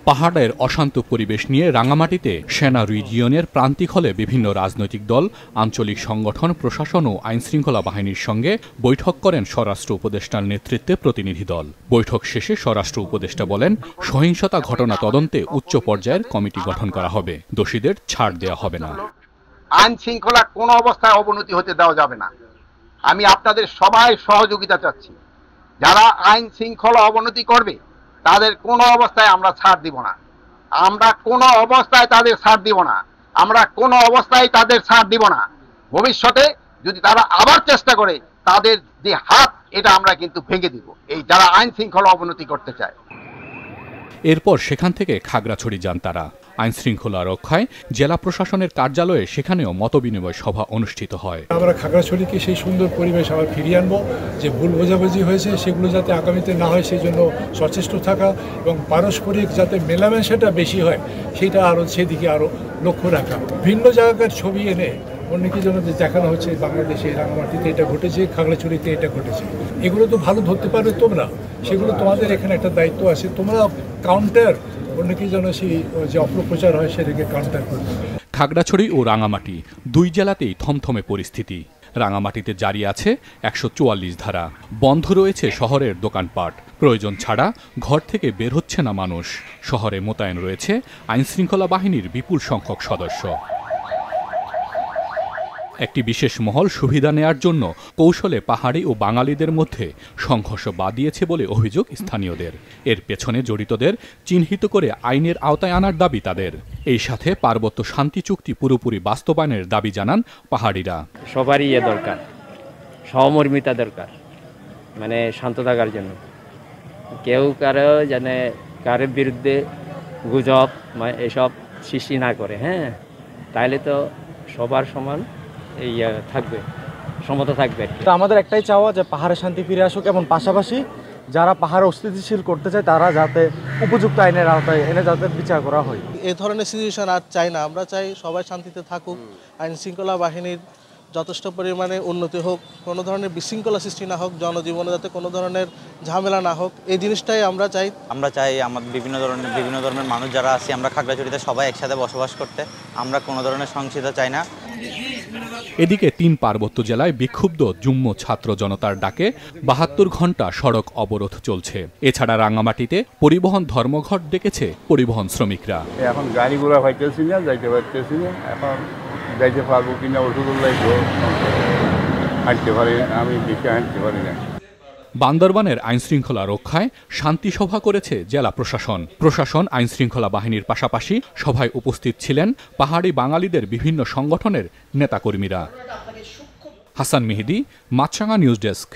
পাহাড়ের অশান্ত পরিবেশ নিয়ে রাঙামাটিতে সেনা রিজিয়নের প্রান্তিক হলে বিভিন্ন রাজনৈতিক দল, আঞ্চলিক সংগঠন, প্রশাসন ও আইনশৃঙ্খলা বাহিনীর সঙ্গে বৈঠক করেন স্বরাষ্ট্র উপদেষ্টার নেতৃত্বে প্রতিনিধি দল। বৈঠক শেষে স্বরাষ্ট্র উপদেষ্টা বলেন, সহিংসতা ঘটনা তদন্তে উচ্চ পর্যায়ের কমিটি গঠন করা হবে, দোষীদের ছাড় দেওয়া হবে না। আইন শৃঙ্খলা কোনো অবস্থায় অবনতি হতে দেওয়া যাবে না। আমি আপনাদের সবাই সহযোগিতা চাচ্ছি। যারা আইন শৃঙ্খলা অবনতি করবে তাদের কোনো অবস্থায় আমরা ছাড় দিব না। আমরা কোনো অবস্থায় তাদের ছাড় দিব না। আমরা কোনো অবস্থায় তাদের ছাড় দিব না। ভবিষ্যতে যদি তারা আবার চেষ্টা করে, তাদের যে হাত এটা আমরা কিন্তু ভেঙে দিব, এই যারা আইন শৃঙ্খলা অবনতি করতে চায়। এরপর সেখান থেকে খাগড়াছড়ি যান তারা। আইন শৃঙ্খলা রক্ষায় জেলা প্রশাসনের কার্যালয়ে সেখানেও মতবিনিময় সভা অনুষ্ঠিত হয়। আমরা খাগড়াছড়িকে সেই সুন্দর পরিবেশ আবার ফিরিয়ে আনবো। যে ভুল বোঝাবুঝি হয়েছে সেগুলো যাতে আগামীতে না হয় সেই জন্য সচেষ্ট থাকা এবং পারস্পরিক যাতে মেলামেশাটা বেশি হয় সেটা আরও সেদিকে আরও লক্ষ্য রাখা। ভিন্ন জায়গার ছবি এনে অনেকের জন্য দেখানো হচ্ছে বাংলাদেশে রাঙামাটিতে এটা ঘটেছে, খাগড়াছড়িতে এটা ঘটেছে। এগুলো তো ভালো ধরতে পারবে তোমরা, সেগুলো তোমাদের এখানে একটা দায়িত্ব আছে। তোমরা কাউন্টার অনেকের জন্য সেই যে অপপ্রচার হয় সেটাকে কাউন্টার করবে। খাগড়াছড়ি ও রাঙামাটি দুই জেলাতেই থমথমে পরিস্থিতি। রাঙামাটিতে জারি আছে ১৪৪ ধারা, বন্ধ রয়েছে শহরের দোকানপাট, প্রয়োজন ছাড়া ঘর থেকে বের হচ্ছে না মানুষ। শহরে মোতায়েন রয়েছে আইনশৃঙ্খলা বাহিনীর বিপুল সংখ্যক সদস্য। একটি বিশেষ মহল সুবিধা নেয়ার জন্য কৌশলে পাহাড়ি ও বাঙালিদের মধ্যে সংঘর্ষ বাধিয়েছে বলে অভিযোগ স্থানীয়দের। এর পেছনে জড়িতদের চিহ্নিত করে আইনের আওতায় আনার দাবি তাদের। এই সাথে পার্বত্য শান্তি চুক্তি পুরোপুরি বাস্তবায়নের দাবি জানান পাহাড়িরা। সবারই দরকার, সহমর্মিতা দরকার, মানে শান্ত থাকার জন্য। কেউ কারো যেন কারোর বিরুদ্ধে গুজব এসব সৃষ্টি না করে। হ্যাঁ, তাইলে তো সবার সমান থাকবে, সমতা থাকবে। আমাদের একটাই চাওয়া যে পাহাড়ে শান্তি ফিরে আসুক এবং পাশাপাশি যারা পাহাড় অস্থিতিশীল করতে চায় তারা যাতে উপযুক্ত আইনের আওতায় এনে যাতে বিচার করা হয়। এই ধরনের সিচুয়েশন আর চাই না। আমরা চাই সবাই শান্তিতে থাকুক, আইন শৃঙ্খলা বাহিনীর যথেষ্ট পরিমাণে উন্নতি হোক, কোনো ধরনের বিশৃঙ্খলা সৃষ্টি না হোক, জনজীবনে যাতে কোনো ধরনের ঝামেলা না হোক, এই জিনিসটাই আমরা চাই। আমরা চাই আমাদের বিভিন্ন ধরনের মানুষ যারা আছি আমরা খাগড়াছড়িতে সবাই একসাথে বসবাস করতে। আমরা কোনো ধরনের সহিংসতা চাই না। এদিকে ৩ পার্বত্য জেলায় বিক্ষুব্ধ যুগ্ম ছাত্র জনতার ডাকে ৭২ ঘণ্টা সড়ক অবরোধ চলছে। এছাড়া রাঙামাটিতে পরিবহন ধর্মঘট ডেকেছে পরিবহন শ্রমিকরা। এখন গাড়ি ঘোড়া পাইতেছি না, যাইতে পারতেছি না। এখন যাইতে পারবো কিনা ওষুধগুলো হাঁটতে পারি, আমি বেশি হাঁটতে পারি না। বান্দরবানের আইনশৃঙ্খলা রক্ষায় শান্তি সভা করেছে জেলা প্রশাসন। প্রশাসন আইনশৃঙ্খলা বাহিনীর পাশাপাশি সভায় উপস্থিত ছিলেন পাহাড়ি বাঙালিদের বিভিন্ন সংগঠনের নেতাকর্মীরা। হাসান মেহেদী, মাছরাঙা নিউজ ডেস্ক।